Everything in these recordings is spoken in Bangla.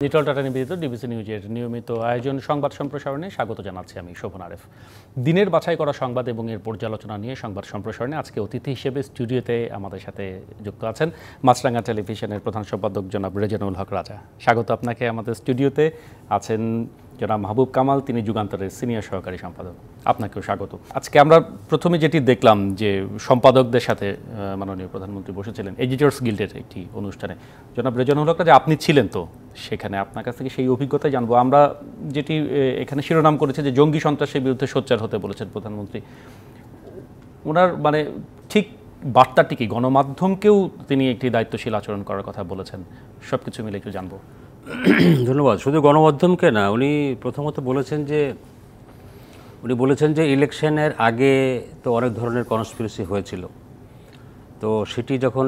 লিটল টাটা নিবেদিত ডিবিসি নিউজের নিয়মিত আয়োজন সংবাদ সম্প্রসারণে স্বাগত জানাচ্ছি আমি শোভন আরেফ। দিনের বাছাই করা সংবাদ এবং এর পর্যালোচনা নিয়ে সংবাদ সম্প্রসারণে আজকে অতিথি হিসেবে স্টুডিওতে আমাদের সাথে যুক্ত আছেন মাছরাঙ্গা টেলিভিশনের প্রধান সম্পাদক জনাব রেজানুল হক রাজা। স্বাগত আপনাকে আমাদের স্টুডিওতে। আছেন জনাব মাহবুব কামাল, তিনি যুগান্তরের সিনিয়র সহকারী সম্পাদক, আপনাকেও স্বাগত। আজকে আমরা প্রথমে যেটি দেখলাম যে সম্পাদকদের সাথে মাননীয় প্রধানমন্ত্রী বসেছিলেন এডিটর্স গিল্ডের একটি অনুষ্ঠানে। জনাব রেজানুল হক রাজা, আপনি ছিলেন তো সেখানে, আপনার কাছ থেকে সেই অভিজ্ঞতাই জানবো। আমরা যেটি এখানে শিরোনাম করেছে যে জঙ্গি সন্ত্রাসের বিরুদ্ধে সোচ্চার হতে বলেছেন প্রধানমন্ত্রী, ওনার মানে ঠিক বার্তাটি কি? গণমাধ্যমকেও তিনি একটি দায়িত্বশীল আচরণ করার কথা বলেছেন, সব কিছু মিলে একটু জানবো। ধন্যবাদ। শুধু গণমাধ্যমকে না, উনি প্রথমত বলেছেন যে ইলেকশনের আগে তো অনেক ধরনের কনস্পিরেসি হয়েছিল, তো সেটি যখন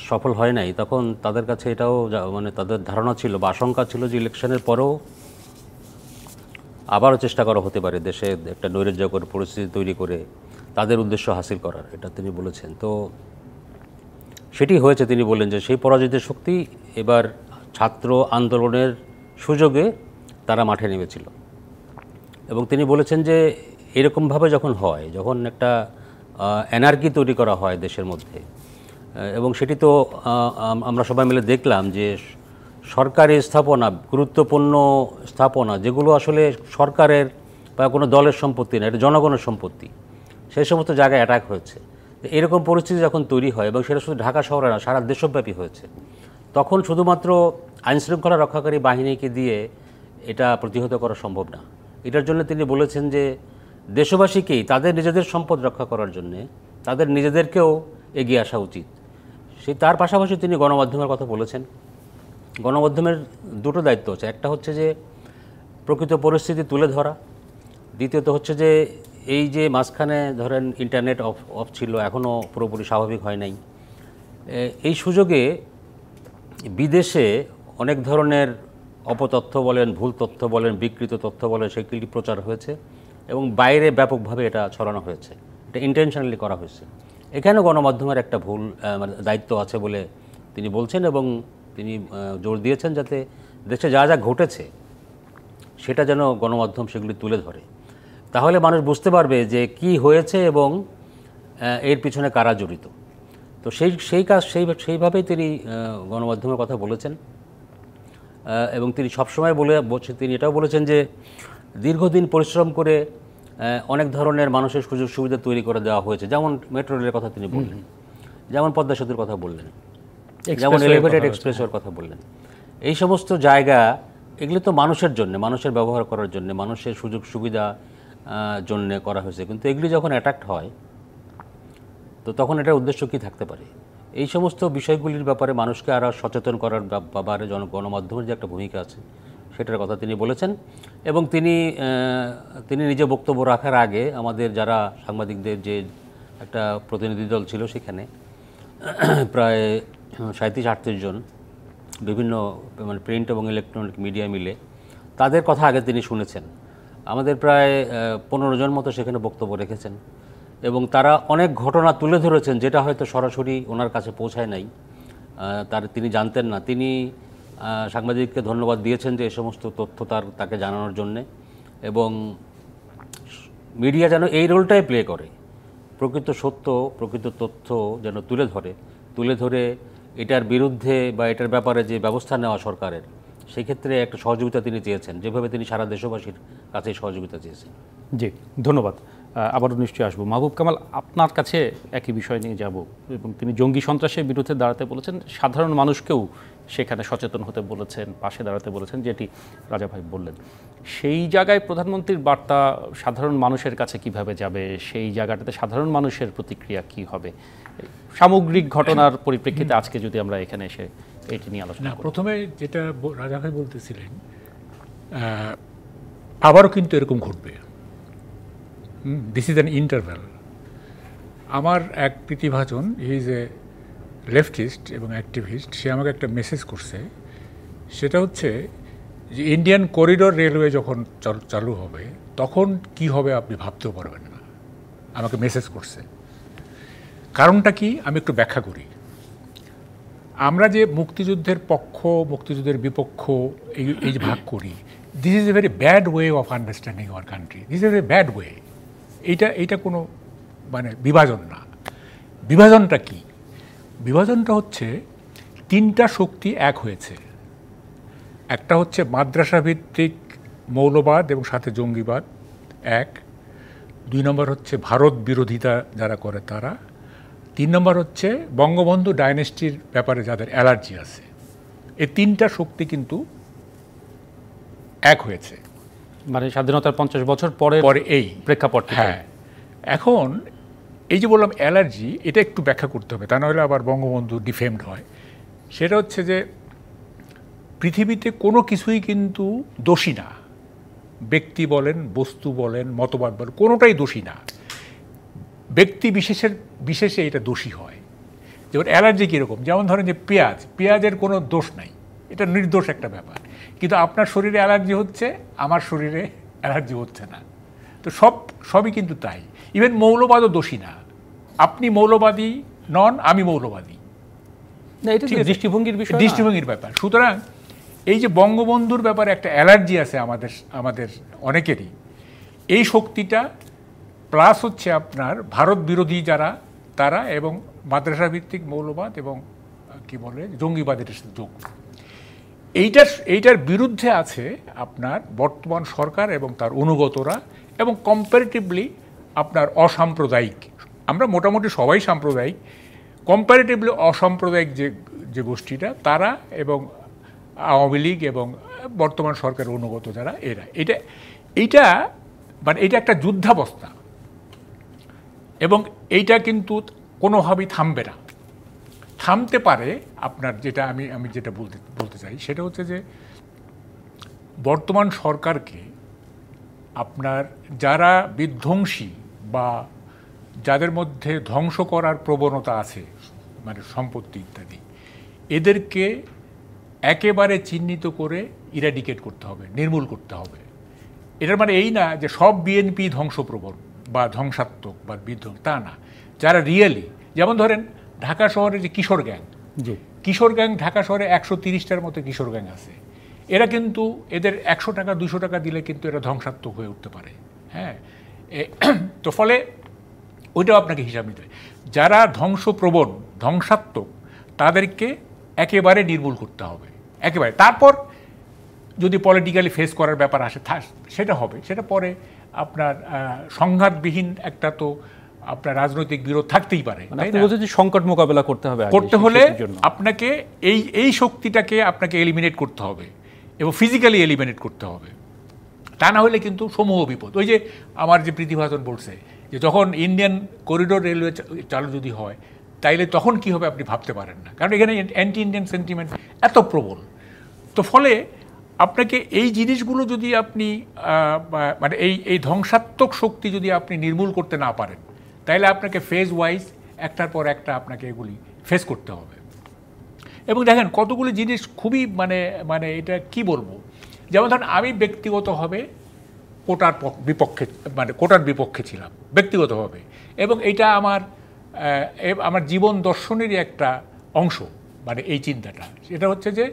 সফল হয় নাই তখন তাদের কাছে এটাও মানে তাদের ধারণা ছিল বা আশঙ্কা ছিল যে ইলেকশনের পরেও আবারও চেষ্টা করা হতে পারে দেশে একটা নৈরাজ্যকর পরিস্থিতি তৈরি করে তাদের উদ্দেশ্য হাসিল করার, এটা তিনি বলেছেন। তো সেটি হয়েছে। তিনি বললেন যে সেই পরাজিত শক্তি এবার ছাত্র আন্দোলনের সুযোগে তারা মাঠে নেমেছিল, এবং তিনি বলেছেন যে এরকমভাবে যখন হয়, যখন একটা এনার্কি তৈরি করা হয় দেশের মধ্যে, এবং সেটি তো আমরা সবাই মিলে দেখলাম যে সরকারি স্থাপনা, গুরুত্বপূর্ণ স্থাপনা যেগুলো আসলে সরকারের বা কোনো দলের সম্পত্তি না, এটা জনগণের সম্পত্তি, সেই সমস্ত জায়গায় অ্যাটাক হয়েছে। এরকম পরিস্থিতি যখন তৈরি হয়, এবং সেটা শুধু ঢাকা শহরে না, সারা দেশব্যাপী হয়েছে, তখন শুধুমাত্র আইনশৃঙ্খলা রক্ষাকারী বাহিনীকে দিয়ে এটা প্রতিহত করা সম্ভব না। এটার জন্য তিনি বলেছেন যে দেশবাসীকেই তাদের নিজেদের সম্পদ রক্ষা করার জন্যে তাদের নিজেদেরকেও এগিয়ে আসা উচিত। তার পাশাপাশি তিনি গণমাধ্যমের কথা বলেছেন। গণমাধ্যমের দুটো দায়িত্ব আছে, একটা হচ্ছে যে প্রকৃত পরিস্থিতি তুলে ধরা, দ্বিতীয়ত হচ্ছে যে এই যে মাঝখানে ধরেন ইন্টারনেট অফ ছিল, এখনও পুরোপুরি স্বাভাবিক হয় নাই, এই সুযোগে বিদেশে অনেক ধরনের অপতথ্য বলেন, ভুল তথ্য বলেন, বিকৃত তথ্য বলেন, সেগুলি প্রচার হয়েছে এবং বাইরে ব্যাপকভাবে এটা ছড়ানো হয়েছে, এটা ইন্টেনশনালি করা হয়েছে। এখানেও গণমাধ্যমের একটা ভুল দায়িত্ব আছে বলে তিনি বলছেন, এবং তিনি জোর দিয়েছেন যাতে দেশে যা যা ঘটেছে সেটা যেন গণমাধ্যম সেগুলি তুলে ধরে, তাহলে মানুষ বুঝতে পারবে যে কি হয়েছে এবং এর পিছনে কারা জড়িত। তো সেইভাবেই তিনি গণমাধ্যমের কথা বলেছেন। এবং তিনি সবসময় তিনি এটাও বলেছেন যে দীর্ঘদিন পরিশ্রম করে অনেক ধরনের মানুষের সুযোগ সুবিধা তৈরি করে দেওয়া হয়েছে, যেমন মেট্রো রেলের কথা তিনি বললেন, যেমন পদ্মা সেতুর কথা বললেন, যেমন এলিভেটেড এক্সপ্রেসওয়ের কথা বললেন। এই সমস্ত জায়গা, এগুলো তো মানুষের জন্য, মানুষের ব্যবহার করার জন্য, মানুষের সুযোগ সুবিধা জন্য করা হয়েছে, কিন্তু এগুলি যখন অ্যাটাক হয় তো তখন এটার উদ্দেশ্য কী থাকতে পারে? এই সমস্ত বিষয়গুলির ব্যাপারে মানুষকে আরও সচেতন করার ব্যাপারে গণমাধ্যমের যে একটা ভূমিকা আছে সেটার কথা তিনি বলেছেন। এবং তিনি নিজে বক্তব্য রাখার আগে আমাদের যারা সাংবাদিকদের যে একটা প্রতিনিধি দল ছিল সেখানে প্রায় 37-38 জন, বিভিন্ন মানে প্রিন্ট এবং ইলেকট্রনিক মিডিয়া মিলে, তাদের কথা আগে তিনি শুনেছেন। আমাদের প্রায় 15 জন মতো সেখানে বক্তব্য রেখেছেন, এবং তারা অনেক ঘটনা তুলে ধরেছেন যেটা হয়তো সরাসরি ওনার কাছে পৌঁছায় নাই, তিনি জানতেন না। তিনি সাংবাদিককে ধন্যবাদ দিয়েছেন যে এই সমস্ত তথ্য তাকে জানানোর জন্যে, এবং মিডিয়া যেন এই রোলটাই প্লে করে, প্রকৃত সত্য, প্রকৃত তথ্য যেন তুলে ধরে এটার বিরুদ্ধে বা এটার ব্যাপারে যে ব্যবস্থা নেওয়া সরকারের, সেই ক্ষেত্রে একটা সহযোগিতা তিনি চেয়েছেন, যেভাবে তিনি সারা দেশবাসীর কাছে সহযোগিতা চেয়েছেন। জি, ধন্যবাদ। আবারও নিশ্চয়ই আসবো। মাহবুব কামাল, আপনার কাছে একই বিষয় নিয়ে যাব, এবং তিনি জঙ্গি সন্ত্রাসের বিরুদ্ধে দাঁড়াতে বলেছেন, সাধারণ মানুষকেও সেখানে সচেতন হতে বলেছেন, পাশে দাঁড়াতে বলেছেন, যেটি রাজা ভাই বললেন। সেই জায়গায় প্রধানমন্ত্রীর বার্তা সাধারণ মানুষের কাছে কিভাবে যাবে, সেই জায়গাটাতে সাধারণ মানুষের প্রতিক্রিয়া কি হবে, সামগ্রিক ঘটনার পরিপ্রেক্ষিতে আজকে যদি আমরা এখানে এসে এটি নিয়ে আলোচনা করি। প্রথমে যেটা রাজা ভাই বলতেছিলেন, আবারও কিন্তু এরকম ঘটবে, দিস ইজ অ্যান ইন্টারভ্যাল। আমার এক প্রীতিভাজন, হি ইজ এ লেফটিস্ট এবং অ্যাক্টিভিস্ট, সে আমাকে একটা মেসেজ করছে, সেটা হচ্ছে যে ইন্ডিয়ান করিডোর রেলওয়ে যখন চালু হবে তখন কি হবে আপনি ভাবতেও পারবেন না, আমাকে মেসেজ করছে। কারণটা কি আমি একটু ব্যাখ্যা করি। আমরা যে মুক্তিযুদ্ধের পক্ষ মুক্তিযুদ্ধের বিপক্ষ এই যে ভাগ করি, this is a very bad way of understanding our country, this is a bad way. এইটা কোনো মানে বিভাজন না। বিভাজনটা কি? বিভাজনটা হচ্ছে তিনটা শক্তি এক হয়েছে। একটা হচ্ছে মাদ্রাসা ভিত্তিক মৌলবাদ এবং সাথে জঙ্গিবাদ, এক। 2 নম্বর হচ্ছে ভারত বিরোধিতা যারা করে তারা। 3 নম্বর হচ্ছে বঙ্গবন্ধু ডাইনেস্টির ব্যাপারে যাদের অ্যালার্জি আছে। এই তিনটা শক্তি কিন্তু এক হয়েছে, মানে স্বাধীনতার 50 বছর পরে এই প্রেক্ষাপট। হ্যাঁ, এখন এই যে বললাম অ্যালার্জি, এটা একটু ব্যাখ্যা করতে হবে, তা নাহলে আবার বঙ্গবন্ধু ডিফেমড হয়। সেটা হচ্ছে যে পৃথিবীতে কোনো কিছুই কিন্তু দোষী না। ব্যক্তি বলেন, বস্তু বলেন, মতবাদ বলেন, কোনোটাই দোষী না। ব্যক্তি বিশেষে এটা দোষী হয়। যেমন অ্যালার্জি কীরকম, যেমন ধরেন যে পেঁয়াজের কোনো দোষ নাই, এটা নির্দোষ একটা ব্যাপার। কিন্তু আপনার শরীরে অ্যালার্জি হচ্ছে, আমার শরীরে অ্যালার্জি হচ্ছে না। তো সবই কিন্তু তাই। ইভেন মৌলবাদও দোষী না। আপনি মৌলবাদী নন, আমি মৌলবাদী, দৃষ্টিভঙ্গির বিষয়, দৃষ্টিভঙ্গির ব্যাপার। সুতরাং এই যে বঙ্গবন্ধুর ব্যাপারে একটা অ্যালার্জি আছে আমাদের অনেকেরই, এই শক্তিটা প্লাস হচ্ছে আপনার ভারত বিরোধী যারা তারা, এবং মাদ্রাসা ভিত্তিক মৌলবাদ এবং কি বলে জঙ্গিবাদের যোগ, এইটার বিরুদ্ধে আছে আপনার বর্তমান সরকার এবং তার অনুগতরা, এবং কম্পারেটিভলি আপনার অসাম্প্রদায়িক, আমরা মোটামুটি সবাই সাম্প্রদায়িক, কম্পারেটিভলি অসাম্প্রদায়িক যে গোষ্ঠীটা তারা, এবং আওয়ামী লীগ এবং বর্তমান সরকারের অনুগত যারা এরা, এইটা মানে এটা একটা যুদ্ধাবস্থা, এবং এইটা কিন্তু কোনোভাবেই থামবে না। থামতে পারে আপনার যেটা আমি যেটা বলতে চাই সেটা হচ্ছে যে বর্তমান সরকারকে আপনার যারা বিধ্বংসী বা যাদের মধ্যে ধ্বংস করার প্রবণতা আছে, মানে সম্পত্তি ইত্যাদি, এদেরকে একেবারে চিহ্নিত করে ইরাডিকেট করতে হবে, নির্মূল করতে হবে। এটার মানে এই না যে সব বিএনপি ধ্বংসপ্রবণ বা ধ্বংসাত্মক বা বিধ্বংস, টা না। যারা রিয়েলি, যেমন ধরেন ঢাকা শহরে যে কিশোর গ্যাং, ঢাকা শহরে 130টার মতো কিশোর গ্যাং আছে। এরা কিন্তু এদের 100 টাকা 200 টাকা দিলে কিন্তু এরা ধ্বংসাত্মক হয়ে উঠতে পারে। হ্যাঁ, তো ফলে ওইটাও আপনাকে হিসাব নিতে হবে। যারা ধ্বংসপ্রবণ, ধ্বংসাত্মক, তাদেরকে একেবারে নির্মূল করতে হবে, একেবারে। তারপর যদি পলিটিক্যালি ফেস করার ব্যাপার আসে সেটা হবে, সেটা পরে আপনার সংঘাতবিহীন একটা তো আপনার রাজনৈতিক বিরোধ থাকতেই পারে। সংকট মোকাবেলা করতে হলে আপনাকে এই শক্তিটাকে আপনাকে এলিমিনেট করতে হবে এবং ফিজিক্যালি এলিমিনেট করতে হবে। তা না হলে কিন্তু সমূহ বিপদ। ওই যে আমার যে প্রীতিভাজন বলছে যে যখন ইন্ডিয়ান করিডোর রেলওয়ে চালু যদি হয়, তাইলে তখন কি হবে আপনি ভাবতে পারেন না, কারণ এখানে অ্যান্টি ইন্ডিয়ান সেন্টিমেন্ট এত প্রবল। তো ফলে আপনাকে এই জিনিসগুলো যদি আপনি মানে এই ধ্বংসাত্মক শক্তি যদি আপনি নির্মূল করতে না পারেন, তাইলে আপনাকে ফেজ ওয়াইজ একটার পর একটা আপনাকে এগুলি ফেস করতে হবে। এবং দেখেন কতগুলি জিনিস খুবই মানে এটা কি বলবো, যেমন ধরেন আমি ব্যক্তিগতভাবে কোটার বিপক্ষে ছিলাম ব্যক্তিগতভাবে, এবং এটা আমার জীবন দর্শনেরই একটা অংশ, মানে এই চিন্তাটা। সেটা হচ্ছে যে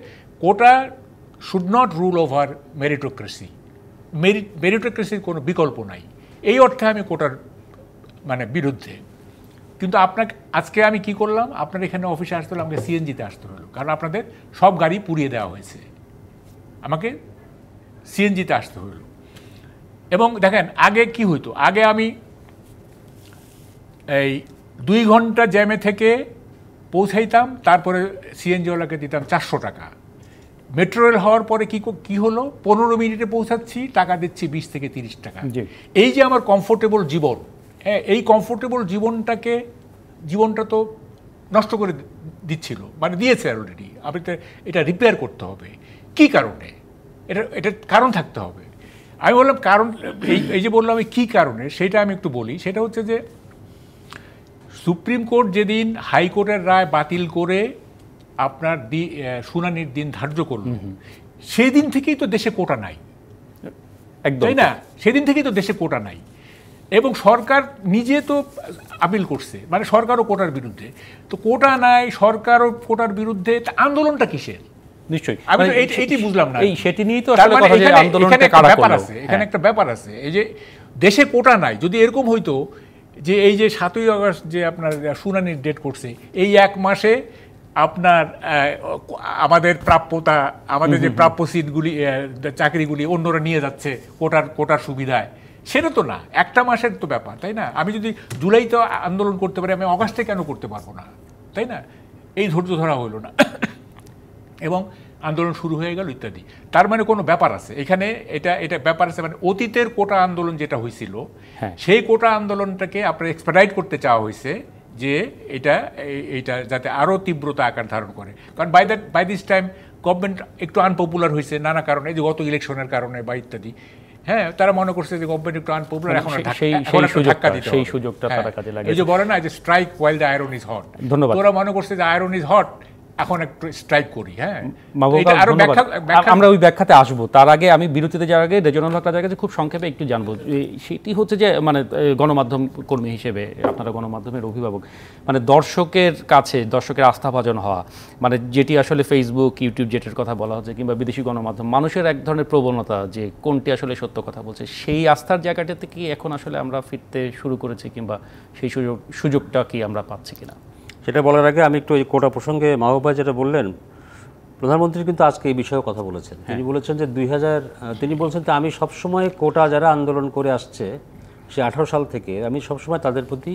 quota should not rule over meritocracy, মেরিটোক্রেসির কোনো বিকল্প নাই, এই অর্থে আমি কোটার বিরুদ্ধে। কিন্তু আজকে আমি কি করলাম, আপনার এখানে অফিসে আসতে হলো, আমাকে সিএনজিতে আসতে হলো, কারণ আপনাদের সব গাড়ি পুড়িয়ে দেওয়া হয়েছে, আমাকে সিএনজিতে আসতে হলো। এবং দেখেন আগে কি হইতো, আগে আমি এই 2 ঘন্টা জ্যামে থেকে পৌঁছাইতাম, তারপরে সিএনজিওয়ালাকে দিতাম 400 টাকা। মেট্রো রেল হওয়ার পরে কি হলো, 15 মিনিটে পৌঁছাচ্ছি, টাকা দিচ্ছি 20 থেকে 30 টাকা। এই যে আমার কমফোর্টেবল জীবন, হ্যাঁ, এই কমফোর্টেবল জীবনটা তো নষ্ট করে দিচ্ছিল, দিয়েছে অলরেডি। আপনি তো এটা রিপেয়ার করতে হবে। কি কারণে? এটা কারণ থাকতে হবে। আমি বললাম কারণ, এই যে বললাম কী কারণে, সেটা আমি একটু বলি। সেটা হচ্ছে যে সুপ্রিম কোর্ট যেদিন হাইকোর্টের রায় বাতিল করে আপনার শুনানির দিন ধার্য করল, সেই দিন থেকেই তো দেশে কোটা নাই, তাই না? সেদিন থেকেই তো দেশে কোটা নাই। এবং সরকার নিজে তো আপিল করছে, মানে সরকারও কোটার বিরুদ্ধে। তো কোটা নাই, সরকারও কোটার বিরুদ্ধে, আন্দোলনটা কিসের? নিশ্চয়ই আমি তো এটি বুঝলাম না। এই সেটি নিয়েই তো আসলে কথা যে আন্দোলনটা কারা করলো। এখানে একটা ব্যাপার আছে, এই যে দেশে কোটা নাই, যদি এরকম হইতো যে এই যে 7ই আগস্ট যে আপনার শুনানির ডেট করছে, এই 1 মাসে আপনার আমাদের প্রাপ্যতা, আমাদের যে প্রাপ্য সিটগুলি, চাকরিগুলি অন্যরা নিয়ে যাচ্ছে কোটার সুবিধায়, সেটা তো না, একটা মাসের তো ব্যাপার, তাই না? আমি যদি জুলাইতে আন্দোলন করতে পারি, আমি অগাস্টে কেন করতে পারবো না, তাই না? এই ধৈর্য ধরা হইল না এবং আন্দোলন শুরু হয়ে গেল ইত্যাদি। তার মানে কোনো ব্যাপার আছে এখানে, এটা ব্যাপার আছে, মানে অতীতের কোটা আন্দোলন যেটা হয়েছিল, সেই কোটা আন্দোলনটাকে আপনার এক্সপেডাইট করতে চাওয়া হয়েছে, যে এটা যাতে আরও তীব্রতা আকার ধারণ করে। কারণ বাই দিস টাইম গভর্নমেন্ট একটু আনপপুলার হয়েছে নানা কারণে, যে গত ইলেকশনের কারণে বা ইত্যাদি। হ্যাঁ, তারা মনে করছে যে গভর্নমেন্ট একটু আনপপুলার, এখন ধাক্কা দিতে, সেই সুযোগটা তারা কাজে লাগায়। এই যে বলে না যে strike while the iron is hot, ধন্যবাদ। ওরা মনে করছে যে আয়রন ইজ হট, এখন একটু স্ট্রাইক করি। হ্যাঁ, আমরা ওই ব্যাখ্যাতে আসবো। তার আগে আমি বিরতিতে যাওয়ার আগে রেজনাল হক রাজার কাছে খুব সংক্ষেপে একটু জানবো, সেটি হচ্ছে যে মানে গণমাধ্যম কর্মী হিসেবে আপনারা গণমাধ্যমের অভিভাবক, মানে দর্শকের কাছে দর্শকের আস্থাভাজন হওয়া, মানে যেটি আসলে ফেসবুক, ইউটিউব যেটার কথা বলা হচ্ছে, কিংবা বিদেশি গণমাধ্যম, মানুষের এক ধরনের প্রবণতা যে কোনটি আসলে সত্য কথা বলছে, সেই আস্থার জায়গাটাতে কি এখন আসলে আমরা ফিরতে শুরু করেছি, কিংবা সেই সুযোগটা কি আমরা পাচ্ছি কিনা? সেটা বলার আগে আমি একটু এই কোটা প্রসঙ্গে মাহবুব ভাই যেটা বললেন, প্রধানমন্ত্রী কিন্তু আজকে এই বিষয়ে কথা বলেছেন। তিনি বলেছেন যে তিনি বলছেন যে আমি সবসময় কোটা যারা আন্দোলন করে আসছে সে 18 সাল থেকে, আমি সবসময় তাদের প্রতি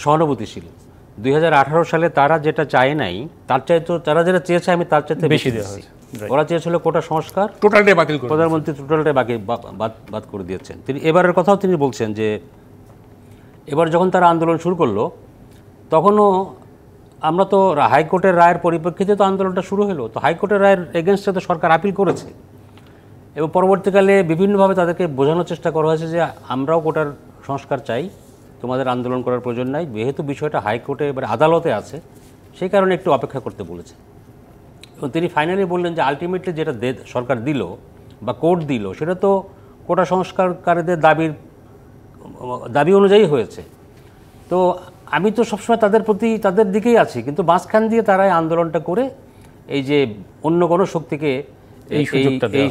সহানুভূতিশীল। 2018 সালে তারা যেটা চায় নাই, তার চাইতে তারা যেটা চেয়েছে আমি তার চাইতে বেশি দেওয়া হয়েছে। ওরা চেয়েছিল কোটা সংস্কার, টোটালটাই বাতিল করে, প্রধানমন্ত্রী টোটালটাই বাদ করে দিয়েছেন। তিনি এবারের কথাও তিনি বলছেন যে এবার যখন তারা আন্দোলন শুরু করলো, তখনও আমরা তো হাইকোর্টের রায়ের পরিপ্রেক্ষিতে তো আন্দোলনটা শুরু হলো, তো হাইকোর্টের রায়ের এগেনস্টে তো সরকার আপিল করেছে, এবং পরবর্তীকালে বিভিন্নভাবে তাদেরকে বোঝানোর চেষ্টা করা হয়েছে যে আমরাও কোটার সংস্কার চাই, তোমাদের আন্দোলন করার প্রয়োজন নাই, যেহেতু বিষয়টা হাইকোর্টে এবার আদালতে আছে, সেই কারণে একটু অপেক্ষা করতে বলেছে। এবং তিনি ফাইনালি বললেন যে আলটিমেটলি যেটা সরকার দিল বা কোর্ট দিল, সেটা তো কোটা সংস্কারকারীদের দাবি অনুযায়ী হয়েছে। তো আমি তো সবসময় তাদের দিকেই আছি, কিন্তু মাঝখান দিয়ে তারা আন্দোলনটা করে এই যে অন্য কোনো শক্তিকে এই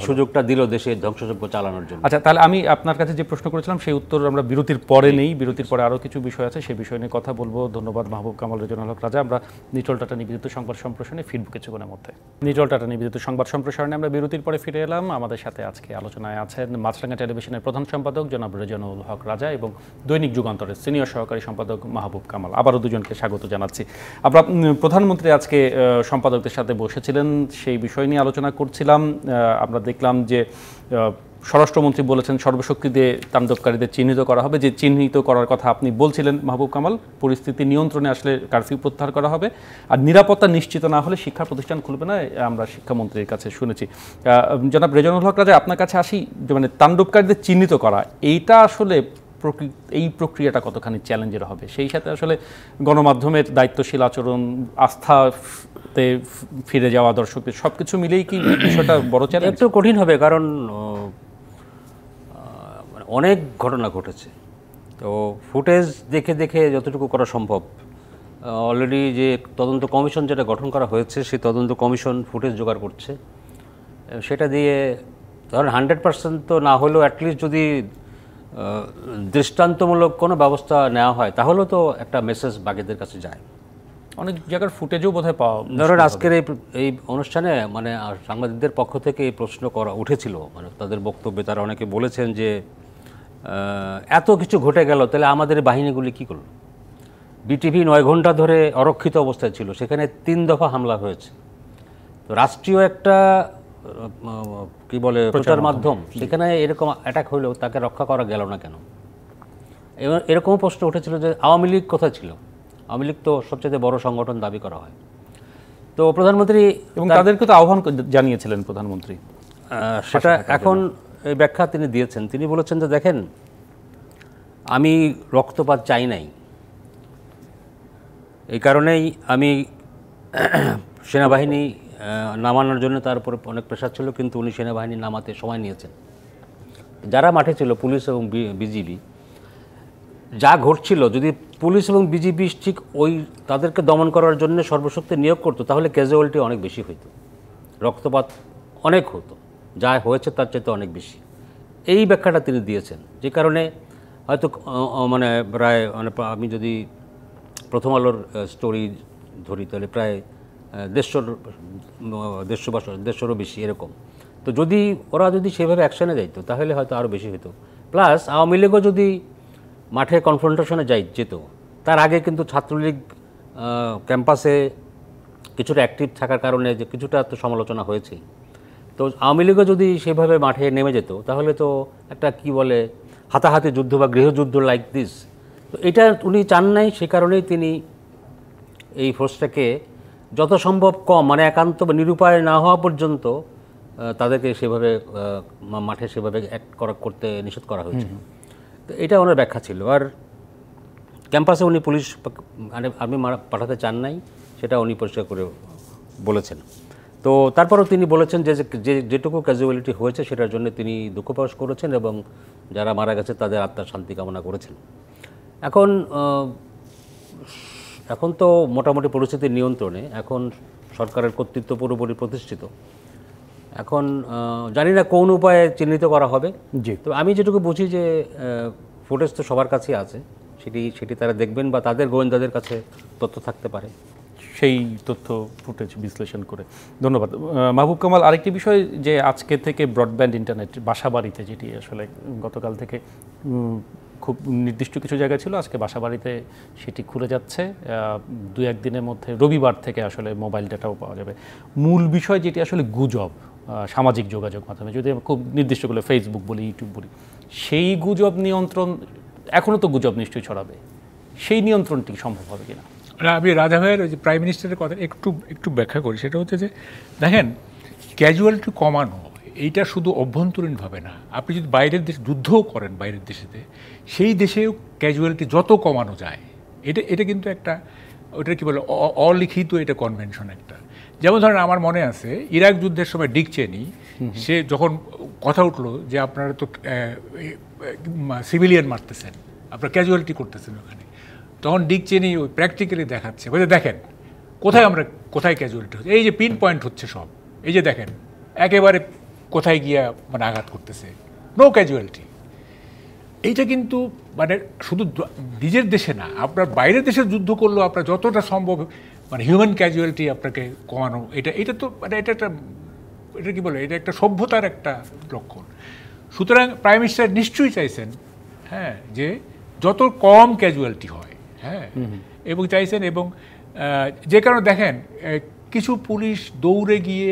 সুযোগটা দিল দেশে ধ্বংসযজ্ঞ চালানোর জন্য। আচ্ছা, তাহলে আমি আপনার কাছে যে প্রশ্ন করেছিলাম সেই উত্তর আমরা বিরতির পরে নেই। বিরতির পরে আরও কিছু বিষয় আছে, সেই বিষয় নিয়ে কথা বলবো। ধন্যবাদ মাহবুব কামাল, রেজনাল হক রাজা। আমরা নিটল টাটা নিবেদিত সংবাদ সম্প্রসারণে ফিরবো কিছুক্ষণের মধ্যে। নিটল টাটা নিবেদিত সংবাদ সম্প্রসারণে আমরা বিরতির পরে ফিরে এলাম। আমাদের সাথে আজকে আলোচনায় আছেন মাছরাঙা টেলিভিশনের প্রধান সম্পাদক জনাব রেজনাল হক রাজা এবং দৈনিক যুগান্তরের সিনিয়র সহকারী সম্পাদক মাহবুব কামাল। আবারও দুজনকে স্বাগত জানাচ্ছি। আমরা প্রধানমন্ত্রী আজকে সম্পাদকদের সাথে বসেছিলেন, সেই বিষয় নিয়ে আলোচনা করছিলাম। আমরা দেখলাম যে স্বরাষ্ট্রমন্ত্রী বলেছেন সর্বশক্তি দিয়ে তাণ্ডবকারীদের চিহ্নিত করা হবে, যে চিহ্নিত করার কথা আপনি বলছিলেন মাহবুব কামাল। পরিস্থিতি নিয়ন্ত্রণে আসলে কারফিউ প্রত্যাহার করা হবে, আর নিরাপত্তা নিশ্চিত না হলে শিক্ষা প্রতিষ্ঠান খুলবে না, আমরা শিক্ষামন্ত্রীর কাছে শুনেছি। জনাব রেজনাল হক রাজা, আপনার কাছে আসি, মানে তাণ্ডবকারীদের চিহ্নিত করা, এইটা আসলে এই প্রক্রিয়াটা কতখানি চ্যালেঞ্জের হবে, সেই সাথে আসলে গণমাধ্যমের দায়িত্বশীল আচরণ, আস্থাতে ফিরে যাওয়া দর্শকদের, সব কিছু মিলেই কি বিষয়টা বড় চ্যালেঞ্জ? একটু কঠিন হবে, কারণ অনেক ঘটনা ঘটেছে, তো ফুটেজ দেখে দেখে যতটুকু করা সম্ভব। অলরেডি যে তদন্ত কমিশন যেটা গঠন করা হয়েছে, সেই তদন্ত কমিশন ফুটেজ জোগাড় করছে, সেটা দিয়ে ধরেন 100% তো না হলেও অ্যাটলিস্ট যদি দৃষ্টান্তমূলক কোনো ব্যবস্থা নেওয়া হয়, তাহলেও তো একটা মেসেজ বাকিদের কাছে যায়। অনেক জায়গার ফুটেজও বোধহয় পাওয়া। ধরেন আজকের এই অনুষ্ঠানে মানে সাংবাদিকদের পক্ষ থেকে এই প্রশ্ন উঠেছিল, মানে তাদের বক্তব্যে তারা অনেকে বলেছেন যে এত কিছু ঘটে গেল, তাহলে আমাদের বাহিনীগুলি কী করল? বিটিভি 9 ঘন্টা ধরে অরক্ষিত অবস্থায় ছিল, সেখানে 3 দফা হামলা হয়েছে। তো রাষ্ট্রীয় একটা কি বলে প্রচার মাধ্যম, সেখানে এরকম অ্যাটাক হইলেও তাকে রক্ষা করা গেল না কেন? এবং এরকম প্রশ্ন উঠেছিল যে আওয়ামী লীগ কোথায় ছিল? আওয়ামী লীগ তো সবচেয়ে বড় সংগঠন দাবি করা হয়। তো প্রধানমন্ত্রী এবং তাদেরকে তো আহ্বান জানিয়েছিলেন প্রধানমন্ত্রী, সেটা এখন এই ব্যাখ্যা তিনি দিয়েছেন। তিনি বলেছেন যে দেখেন, আমি রক্তপাত চাই নাই, এই কারণেই আমি সেনাবাহিনী নামানোর জন্য তার উপরে অনেক প্রেশার ছিল, কিন্তু উনি সেনাবাহিনী নামাতে সময় নিয়েছেন। যারা মাঠে ছিল পুলিশ এবং বিজিবি, যা ঘটছিল যদি পুলিশ এবং বিজিবি ঠিক ওই তাদেরকে দমন করার জন্য সর্বশক্তি নিয়োগ করতো তাহলে ক্যাজুয়ালিটি অনেক বেশি হইতো, রক্তপাত অনেক হতো, যা হয়েছে তার চাইতে অনেক বেশি। এই ব্যাখ্যাটা তিনি দিয়েছেন, যে কারণে হয়তো মানে প্রায় মানে আমি যদি প্রথম আলোর স্টোরি ধরি তাহলে প্রায় 150-150-150-ও বেশি এরকম। তো যদি ওরা যদি সেভাবে অ্যাকশনে যাইতো তাহলে হয়তো আরও বেশি হতো। প্লাস আওয়ামী লীগও যদি মাঠে কনফ্রন্টেশনে যেত, তার আগে কিন্তু ছাত্রলীগ ক্যাম্পাসে কিছুটা অ্যাক্টিভ থাকার কারণে যে কিছুটা তো সমালোচনা হয়েছেই। তো আওয়ামী লীগও যদি সেভাবে মাঠে নেমে যেত তাহলে তো একটা কি বলে হাতাহাতি যুদ্ধ বা গৃহযুদ্ধ লাইক দিস, তো এটা উনি চান নাই। সে কারণেই তিনি এই ফোর্সটাকে যত সম্ভব কম মানে একান্ত বা নিরুপায় না হওয়া পর্যন্ত তাদেরকে সেভাবে মাঠে সেভাবে অ্যাক্ট করতে নিষেধ করা হয়েছে। তো এটা ওনার ব্যাখ্যা ছিল। আর ক্যাম্পাসে উনি পুলিশ মানে আর্মি পাঠাতে চান নাই, সেটা উনি পরিষ্কার করে বলেছেন। তো তারপরেও তিনি বলেছেন যে যেটুকু ক্যাজুয়ালিটি হয়েছে সেটার জন্য তিনি দুঃখ প্রকাশ করেছেন এবং যারা মারা গেছে তাদের আত্মার শান্তি কামনা করেছেন। এখন তো মোটামুটি পরিস্থিতির নিয়ন্ত্রণে, এখন সরকারের কর্তৃত্ব পুরোপুরি প্রতিষ্ঠিত। এখন জানি না কোন উপায়ে চিহ্নিত করা হবে। জি, তো আমি যেটুকু বুঝি যে ফুটেজ তো সবার কাছেই আছে, সেটি তারা দেখবেন বা তাদের গোয়েন্দাদের কাছে তথ্য থাকতে পারে, সেই তথ্য ফুটেজ বিশ্লেষণ করে। ধন্যবাদ মাহবুব কামাল। আরেকটি বিষয় যে আজকে থেকে ব্রডব্যান্ড ইন্টারনেট বাসাবাড়িতে, যেটি আসলে গতকাল থেকে খুব নির্দিষ্ট কিছু জায়গা ছিল, আজকে বাসাবাড়িতে সেটি খুলে যাচ্ছে। 2-1 দিনের মধ্যে রবিবার থেকে আসলে মোবাইল ডাটাও পাওয়া যাবে। মূল বিষয় যেটি আসলে গুজব সামাজিক যোগাযোগ মাধ্যমে, যদি খুব নির্দিষ্ট করে ফেসবুক বলি, ইউটিউব বলি, সেই গুজব নিয়ন্ত্রণ এখনও তো গুজব নিশ্চয়ই ছড়াবে, সেই নিয়ন্ত্রণটি সম্ভব হবে কিনা? আমি রাজা ভাইয়ের ওই যে প্রাইম মিনিস্টারের কথা একটু ব্যাখ্যা করি। সেটা হচ্ছে যে দেখেন, ক্যাজুয়ালিটি কমানো এইটা শুধু অভ্যন্তরীণভাবে না, আপনি যদি বাইরের দেশে যুদ্ধও করেন বাইরের দেশেতে, সেই দেশেও ক্যাজুয়ালিটি যত কমানো যায়, এটা কিন্তু একটা ওটা কি বলে অলিখিত এটা কনভেনশন একটা। যেমন ধরেন আমার মনে আছে ইরাক যুদ্ধের সময় ডিক চেনি সে যখন কথা উঠলো যে আপনারা তো সিভিলিয়ান মারতেছেন, আপনারা ক্যাজুয়ালিটি করতেছেন ওখানে, তখন ডিক চেনি ওই প্র্যাকটিক্যালি দেখাচ্ছে, বলে দেখেন কোথায় ক্যাজুয়ালিটি হচ্ছে, এই যে পিন পয়েন্ট হচ্ছে সব, এই যে দেখেন একেবারে কোথায় গিয়া মানে আঘাত করতেছে, নো ক্যাজুয়ালিটি। এইটা কিন্তু মানে শুধু নিজের দেশে না, আপনার বাইরের দেশে যুদ্ধ করলেও আপনার যতটা সম্ভব মানে হিউম্যান ক্যাজুয়ালিটি আপনাকে কমানো, এটা তো মানে এটা কি বলে, এটা একটা সভ্যতার একটা লক্ষণ। সুতরাং প্রাইম মিনিস্টার নিশ্চয়ই চাইছেন হ্যাঁ যে যত কম ক্যাজুয়ালিটি হয়, হ্যাঁ, এবং চাইছেন। এবং যে কারণে দেখেন কিছু পুলিশ দৌড়ে গিয়ে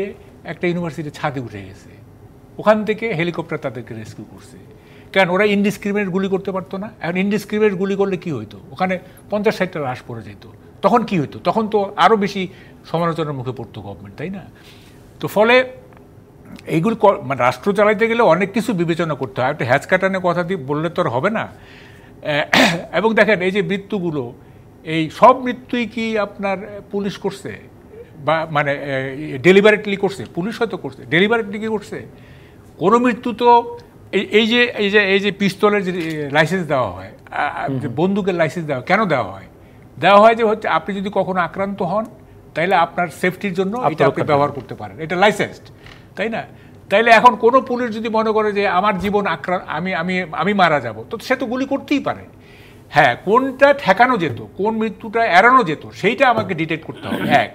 একটা ইউনিভার্সিটির ছাদে উঠে গেছে, ওখান থেকে হেলিকপ্টার তাদেরকে রেস্কিউ করছে। কারণ ওরা ইনডিসক্রিমিনেট গুলি করতে পারতো না। এখন ইনডিসক্রিমিনেট গুলি করলে কি হইতো, ওখানে 50-60টা লাশ পড়ে যেত, তখন কি হইতো, তখন তো আরও বেশি সমালোচনার মুখে পড়তো গভর্নমেন্ট, তাই না? তো ফলে এইগুলো মানে রাষ্ট্র চালাইতে গেলে অনেক কিছু বিবেচনা করতে হয়, একটা হ্যাচ কাটানোর কথা দিয়ে বললে তো আর হবে না। এবং দেখেন এই যে মৃত্যুগুলো, এই সব মৃত্যুই কি আপনার পুলিশ করছে বা মানে ডেলিভারেটলি করছে? পুলিশ হয়তো করছে, ডেলিভারেটলি কি করছে? কোনো মৃত্যু তো এই যে পিস্তলের যে লাইসেন্স দেওয়া হয়, বন্দুকের লাইসেন্স কেন দেওয়া হয় যে হচ্ছে আপনি যদি কখনো আক্রান্ত হন তাইলে আপনার সেফটির জন্য এটা আপনি ব্যবহার করতে পারেন, এটা লাইসেন্সড, তাই না? তাইলে এখন কোনো পুলিশ যদি মনে করে যে আমার জীবন আমি মারা যাব, তো সে তো গুলি করতেই পারে। হ্যাঁ, কোনটা ঠেকানো যেত, কোন মৃত্যুটা এড়ানো যেত, সেইটা আমাকে ডিটেক্ট করতে হবে। এক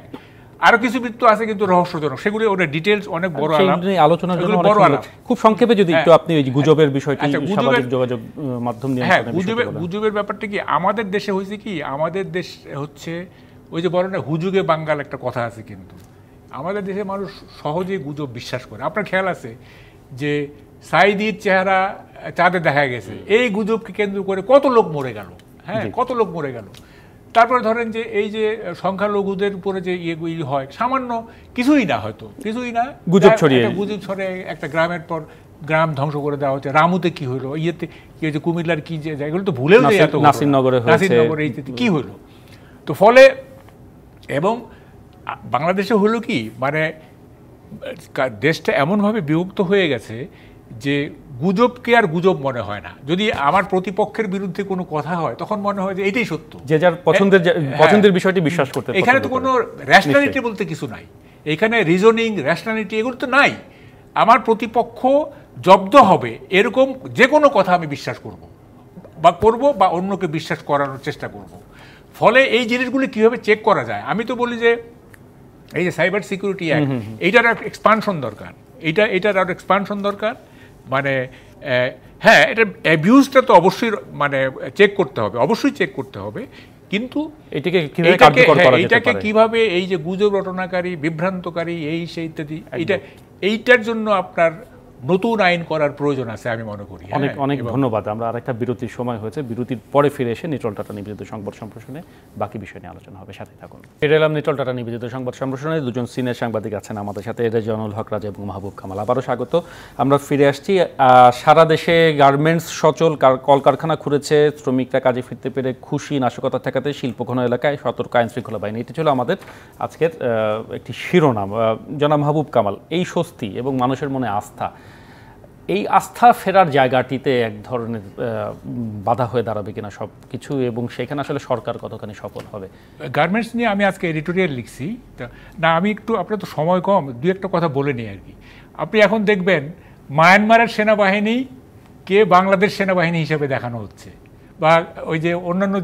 আরো কিছু মৃত্যু আছে কিন্তু রহস্যজনক, সেগুলি ওটা ডিটেইলস অনেক বড় আলোচনা। খুব সংক্ষেপে যদি একটু আপনি এই গুজবের বিষয়টি, সামাজিক যোগাযোগ মাধ্যম নিয়ে, হ্যাঁ, গুজবের ব্যাপারটা কি আমাদের দেশে হয়েছে কি, আমাদের দেশ হচ্ছে ওই যে বড় না হুজুগে বাঙ্গাল একটা কথা আছে, কিন্তু আমাদের দেশে মানুষ সহজেই গুজব বিশ্বাস করে। আপনার খেয়াল আছে যে সাইদির চেহারা চাঁদে দেখা গেছে, এই গুজবকে কেন্দ্র করে কত লোক মরে গেল, হ্যাঁ, কত লোক মরে গেল। তারপরে ধরেন যে এই যে সংখ্যালঘুদের উপরে যে ইয়েগুলি হয়, সামান্য কিছুই না, হয়তো কিছুই না, গুজব ছড়িয়ে একটা গ্রামের পর গ্রাম ধ্বংস করে দেওয়া হচ্ছে। রামুতে কি হলো, ইয়েতে কি হয়েছে, কুমিল্লার কি যে এগুলো তো ভুলেও যায়, নাসিরনগরে কি হলো। তো ফলে এবং বাংলাদেশে হলো কি, মানে দেশটা এমনভাবে বিভক্ত হয়ে গেছে যে গুজবকে আর গুজব মনে হয় না। যদি আমার প্রতিপক্ষের বিরুদ্ধে কোনো কথা হয় তখন মনে হয় যে এটাই সত্য, যে যার পছন্দের বিষয়টি বিশ্বাস করতে। এখানে তো কোনো র্যাশনালিটি বলতে কিছু নাই, এখানে রিজনিং র্যাশনালিটি এগুলো তো নাই। আমার প্রতিপক্ষ জব্দ হবে এরকম যে কোনো কথা আমি বিশ্বাস করব বা অন্যকে বিশ্বাস করানোর চেষ্টা করব। ফলে এই জিনিসগুলি কীভাবে চেক করা যায়, আমি তো বলি যে এই যে সাইবার সিকিউরিটি অ্যাক্ট, এইটার একটা এক্সপানশন দরকার, এইটার আর এক্সপানশন দরকার। মানে হ্যাঁ, এটা অ্যাবিউজটা তো অবশ্যই মানে চেক করতে হবে, অবশ্যই চেক করতে হবে, কিন্তু এইটাকে কিভাবে এই যে গুজব রটনাকারী, বিভ্রান্তকারী, এই সেই ইত্যাদি, এইটার জন্য আপনার নতুন আইন করার প্রয়োজন আছে আমি মনে করি। অনেক অনেক ধন্যবাদ। আমরা আরেকটা বিরতির সময় হয়েছে, বিরতির পরে ফিরে এসে নিটল টাটা নিবেদিত সংবাদ সম্প্রসারণে বাকি বিষয় নিয়ে আলোচনা হবে, সাথে থাকুন। ফিরে এলাম নিটল টাটা নিবেদিত সংবাদ সম্প্রসারণে। দুজন সিনিয়র সাংবাদিক আছেন আমাদের সাথে, রেজানুল হক রাজা এবং মাহবুব কামাল। আবারও স্বাগত। আমরা ফিরে আসছি। সারা দেশে গার্মেন্টস সচল, কলকারখানা খুলেছে, শ্রমিকরা কাজে ফিরতে পেরে খুশি। নাশকতা ঠেকাতে শিল্পঘন এলাকায় সতর্ক আইন শৃঙ্খলা বাহিনী, এটি ছিল আমাদের আজকের একটি শিরোনাম। জনাব মাহবুব কামাল, এই স্বস্তি এবং মানুষের মনে আস্থা, এই আস্থা ফেরার জায়গাটিতে এক ধরনের বাধা হয়ে দাঁড়াবে কিনা সব কিছু, এবং সেখানে আসলে সরকার কতখানি সফল হবে? গার্মেন্টস নিয়ে আমি আজকে এডিটোরিয়াল লিখছি না, আমি একটু, আপনার তো সময় কম, দু একটা কথা বলে নিই আর কি। আপনি এখন দেখবেন মায়ানমারের সেনাবাহিনীকে বাংলাদেশ সেনাবাহিনী হিসেবে দেখানো হচ্ছে, বা ওই যে অন্যান্য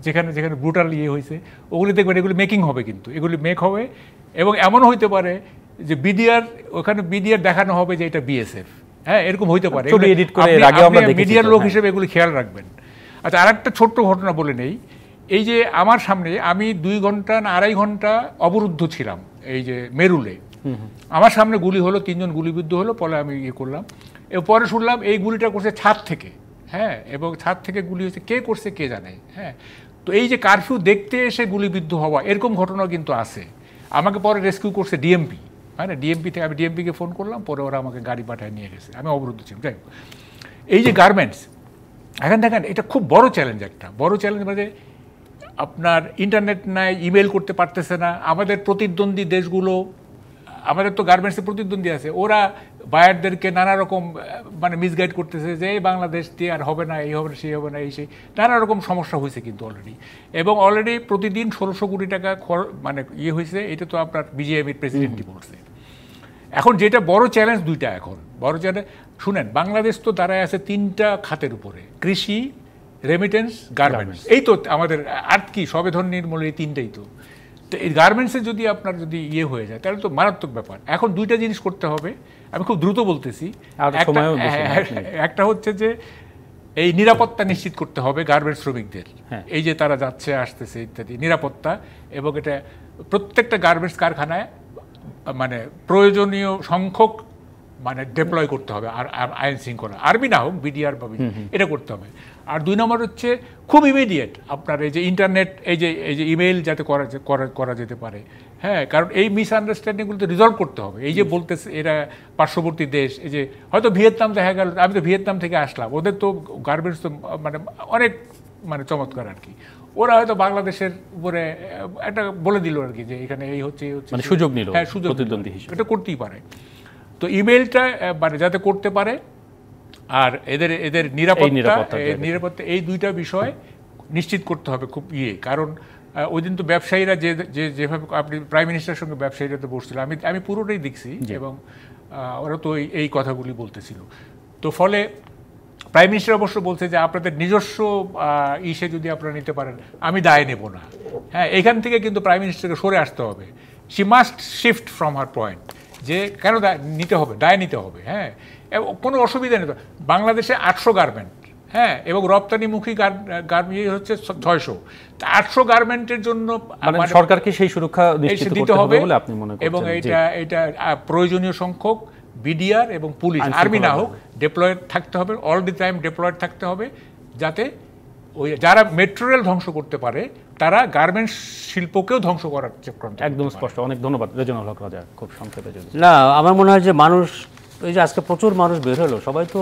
যেখানে ব্রুটাল হয়েছে ওগুলি দেখবেন, এগুলি মেকিং হবে, কিন্তু এগুলি মেক হবে। এবং এমনও হইতে পারে যে ওখানে বিডিআর দেখানো হবে যে এটা বিএসএফ। হ্যাঁ, এরকম হইতে পারে। মিডিয়ার লোক হিসেবে এগুলি খেয়াল রাখবেন। আচ্ছা, আর একটা ছোট্ট ঘটনা বলে নেই। এই যে আমার সামনে আমি 2 ঘন্টা না 2.5 ঘন্টা অবরুদ্ধ ছিলাম এই যে মেরুলে, আমার সামনে গুলি হলো, 3 জন গুলিবিদ্ধ হলো। পরে আমি করলাম, পরে শুনলাম এই গুলিটা করছে ছাদ থেকে। হ্যাঁ, এবং ছাদ থেকে গুলি হয়েছে, কে করছে কে জানে। হ্যাঁ, তো এই যে কারফিউ দেখতে এসে গুলিবিদ্ধ হওয়া, এরকম ঘটনা কিন্তু আছে। আমাকে পরে রেস্কিউ করছে ডিএমপি। হ্যাঁ, ডিএমপি থেকে আমি ডিএমপিকে ফোন করলাম, পরে ওরা আমাকে গাড়ি পাঠায় নিয়ে গেছে, আমি অবরুদ্ধ ছিলাম। যাই হোক, এই যে গার্মেন্টস, এখন দেখেন এটা খুব বড় চ্যালেঞ্জ, একটা বড় চ্যালেঞ্জ। মানে আপনার ইন্টারনেট নাই, ইমেল করতে পারতেছে না। আমাদের প্রতিদ্বন্দ্বী দেশগুলো, আমাদের তো গার্মেন্টসে প্রতিদ্বন্দ্বী আছে, ওরা বায়ারদেরকে নানা রকম মানে মিসগাইড করতেছে যে এই বাংলাদেশ দিয়ে আর হবে না, এই হবে না, সেই হবে না, এই সেই নানা রকম সমস্যা হয়েছে কিন্তু অলরেডি। এবং অলরেডি প্রতিদিন 1600 কোটি টাকা মানে হয়েছে, এটা তো আপনার বিজিএমির প্রেসিডেন্টই বলছে। এখন যেটা বড় চ্যালেঞ্জ, দুইটা এখন বড় চ্যালেঞ্জ শুনেন, বাংলাদেশ তো দাঁড়ায় আছে 3টা খাতের উপরে, কৃষি, রেমিটেন্স, গার্মেন্টস। এই তো আমাদের আর কি সবে ধর নির্মূল, এই 3টাই তো। তো এই গার্মেন্টসে যদি আপনার যদি হয়ে যায় তাহলে তো মারাত্মক ব্যাপার। এখন 2টা জিনিস করতে হবে, আমি খুব দ্রুত বলতেছি। একটা হচ্ছে যে এই নিরাপত্তা নিশ্চিত করতে হবে গার্মেন্টস শ্রমিকদের, এই যে তারা যাচ্ছে আসতেছে ইত্যাদি, নিরাপত্তা। এবং এটা প্রত্যেকটা গার্মেন্টস কারখানায় মানে প্রয়োজনীয় সংখ্যক মানে ডেপ্লয় করতে হবে, আর আইন শৃঙ্খলা, আর্মি না হোক, বিডিআর বা এটা করতে হবে। আর 2 নম্বর হচ্ছে খুব ইমিডিয়েট আপনার এই যে ইন্টারনেট, এই যে ইমেইল যাতে করা যেতে পারে। হ্যাঁ, কারণ এই মিসআন্ডারস্ট্যান্ডিংগুলো তো রিজলভ করতে হবে। এই যে বলতেছে এরা পার্শ্ববর্তী দেশ, এই যে হয়তো ভিয়েতনাম দেখা গেল, আমি তো ভিয়েতনাম থেকে আসলাম, ওদের তো গার্মেন্টস তো মানে অনেক মানে চমৎকার আর কি। ওরা হয়তো বাংলাদেশের উপরে একটা বলে দিল আর কি যে এখানে এই হচ্ছে, মানে সুযোগ নিল। হ্যাঁ, সুযোগ, এটা করতেই পারে। তো ইমেইলটা মানে যাতে করতে পারে, আর এদের নিরাপত্তা, এই 2টা বিষয় নিশ্চিত করতে হবে খুব কারণ ওই দিন তো ব্যবসায়ীরা যেভাবে, আপনি প্রাইম মিনিস্টারের সঙ্গে ব্যবসায়ীরা তো বসছিল, আমি পুরোটাই দেখছি, এবং ওরা তো এই কথাগুলি বলতেছিল। তো ফলে প্রাইম মিনিস্টার অবশ্য বলছে যে আপনাদের নিজস্ব ইসে যদি আপনারা নিতে পারেন, আমি দায় নেব না। হ্যাঁ, এখান থেকে কিন্তু প্রাইম মিনিস্টারকে সরে আসতে হবে। She must shift from her point, যে কেন নিতে হবে, দায় নিতে হবে। হ্যাঁ, কোনো অসুবিধা নেই। বাংলাদেশে 800 গার্মেন্ট, হ্যাঁ, এবং রপ্তানিমুখী হচ্ছে 600। 800 গার্মেন্টের জন্য সরকারকে সেই সুরক্ষা নিশ্চিত করতে হবে বলে আপনি মনে করছেন? এবং এটা প্রয়োজনীয় সংখ্যক বিডিআর এবং পুলিশ, আর্মি না হোক, ডেপ্লয়েড থাকতে হবে, অল দি টাইম ডেপ্লয়েড থাকতে হবে, যাতে ওই যারা মেট্রো রেল ধ্বংস করতে পারে তারা গার্মেন্টস শিল্পকেও ধ্বংস করার চক্রান্ত। একদম স্পষ্ট। অনেক ধন্যবাদ রেজানুল হক রাজা। খুব সংক্ষেপে যদি। না, আমার মনে হয় যে মানুষ, এই যে আজকে প্রচুর মানুষ বের হলো, সবাই তো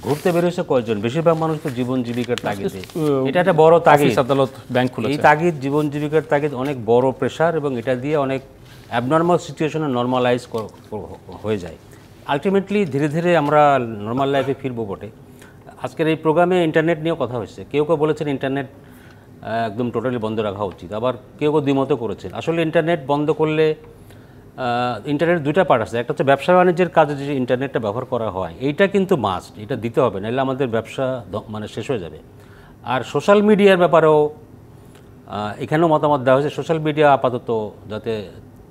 ঘুরতে বের হয়েছে কয়েকজন, বেশিরভাগ মানুষ তো জীবন জীবিকার তাগিদে। এটা একটা বড় তাগিদ, আদালত, ব্যাংক খুলেছে, এই তাগিদ জীবন জীবিকার তাগিদ অনেক বড় প্রেশার, এবং এটা দিয়ে অনেক অ্যাবনর্মাল সিচুয়েশনে নর্মালাইজ হয়ে যায়। আলটিমেটলি ধীরে ধীরে আমরা নর্মাল লাইফে ফিরবো বটে। আজকের এই প্রোগ্রামে ইন্টারনেট নিয়েও কথা হয়েছে, কেউ কেউ বলেছেন ইন্টারনেট একদম টোটালি বন্ধ রাখা উচিত, আবার কেউ কেউ দ্বিমতও করেছেন। আসলে ইন্টারনেট বন্ধ করলে ইন্টারনেট দুইটা পার্ট আছে, একটা হচ্ছে ব্যবসা বাণিজ্যের কাজে যে ইন্টারনেটটা ব্যবহার করা হয় এইটা কিন্তু মাস্ট, এটা দিতে হবে, নাহলে আমাদের ব্যবসা মানে শেষ হয়ে যাবে। আর সোশ্যাল মিডিয়ার ব্যাপারেও এখানেও মতামত দেওয়া হয়েছে, সোশ্যাল মিডিয়া আপাতত যাতে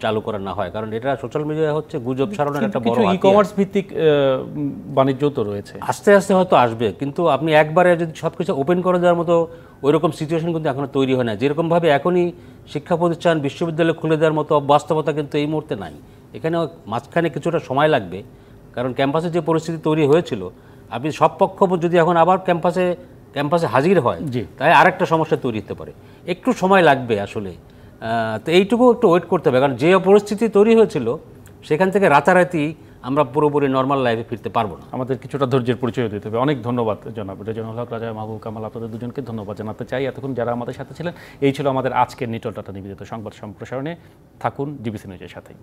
চালু করা না হয়, কারণ এটা সোশ্যাল মিডিয়া হচ্ছে গুজব ছড়ানোর একটা বড় ই কমার্স ভিত্তিক বাণিজ্য তো রয়েছে, আস্তে আস্তে হয়তো আসবে, কিন্তু আপনি একবারে যদি সব কিছু ওপেন করে দেওয়ার মতো ওইরকম সিচুয়েশন কিন্তু এখনও তৈরি হয় না। যেরকমভাবে এখনই শিক্ষা প্রতিষ্ঠান বিশ্ববিদ্যালয় খুলে দেওয়ার মতো বাস্তবতা কিন্তু এই মুহূর্তে নাই। এখানে মাঝখানে কিছুটা সময় লাগবে, কারণ ক্যাম্পাসে যে পরিস্থিতি তৈরি হয়েছিল, আপনি সব পক্ষ যদি এখন আবার ক্যাম্পাসে হাজির হয়, তাই আরেকটা সমস্যা তৈরি হতে পারে, একটু সময় লাগবে আসলে। তো এইটুকু একটু ওয়েট করতে হবে, কারণ যে পরিস্থিতি তৈরি হয়েছিল সেখান থেকে রাতারাতি আমরা পুরোপুরি নর্মাল লাইফে ফিরতে পারবো না, আমাদের কিছুটা ধৈর্যের পরিচয় দিতে হবে। অনেক ধন্যবাদ জনাব রেজানুল হক, রাজা মাহবুব কামাল, আপনাদের দুজনকে ধন্যবাদ জানাতে চাই এতক্ষণ যারা আমাদের সাথে ছিলেন। এই ছিল আমাদের আজকের নিটল টাটা নিবেদিত সংবাদ সম্প্রসারণে। থাকুন ডিবিসি নিউজের সাথেই।